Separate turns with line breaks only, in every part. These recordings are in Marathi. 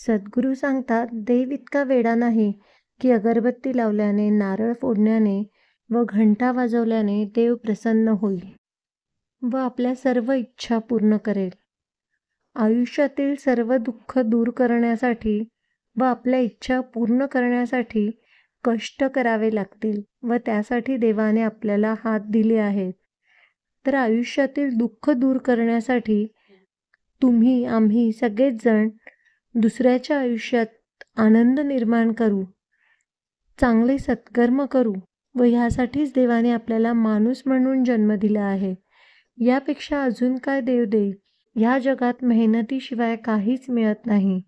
सद्गुरू सांगतात, देव इतका वेडा नाही की अगरबत्ती लावल्याने, नारळ फोडण्याने व घंटा वाजवल्याने देव प्रसन्न होईल व आपल्या सर्व इच्छा पूर्ण करेल. आयुष्यातील सर्व दुःख दूर करण्यासाठी व आपल्या इच्छा पूर्ण करण्यासाठी कष्ट करावे लागतील व त्यासाठी देवाने आपल्याला हात दिले आहेत. तर आयुष्यातील दुःख दूर करण्यासाठी तुम्ही, आम्ही सगळेच जण दुसऱ्याच्या आयुष्यात आनंद निर्माण करू, चांगले सत्कर्म करू व ह्यासाठीच देवाने आपल्याला माणूस म्हणून जन्म दिला आहे. यापेक्षा अजून काय देव देईल? ह्या जगात मेहनतीशिवाय काहीच मिळत नाही.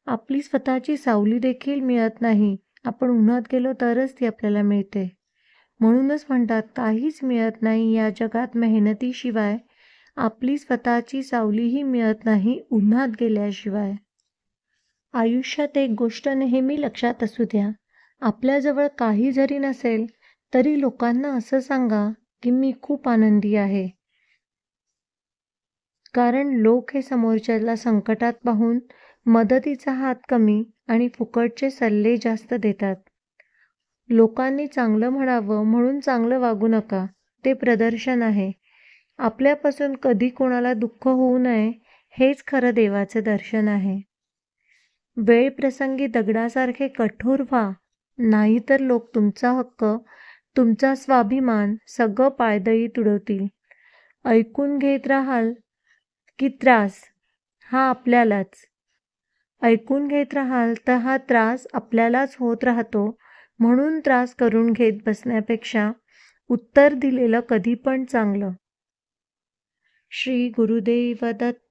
आपली स्वतःची सावली देखील मिळत नाही. आपण उन्हात गेलो तरच ती आपल्याला मिळते. म्हणूनच म्हणतात, काहीच मिळत नाही या जगात मेहनतीशिवाय, आपली स्वतःची सावलीही मिळत नाही उन्हात गेल्याशिवाय. आयुष्यात एक गोष्ट नेहमी लक्षात असू द्या, आपल्याजवळ काही जरी नसेल तरी लोकांना असं सांगा की मी खूप आनंदी आहे. कारण लोक हे समोरच्याला संकटात पाहून मदतीचा हात कमी आणि फुकटचे सल्ले जास्त देतात. लोकांनी चांगलं म्हणावं म्हणून चांगलं वागू नका, ते प्रदर्शन आहे. आपल्यापासून कधी कोणाला दुःख होऊ नये हेच खरं देवाचं दर्शन आहे. वेळ प्रसंगी दगडासारखे कठोर व्हा, नाहीतर लोक तुमचा हक्क, तुमचा स्वाभिमान सगळं पायदळी तुडवतील. ऐकून घेत राहाल की त्रास हा आपल्यालाच, ऐकून घेत राहाल तर हा त्रास आपल्यालाच होत राहतो. म्हणून त्रास करून घेत बसण्यापेक्षा उत्तर दिलेलं कधी पण चांगलं. श्री गुरुदेव दत्त.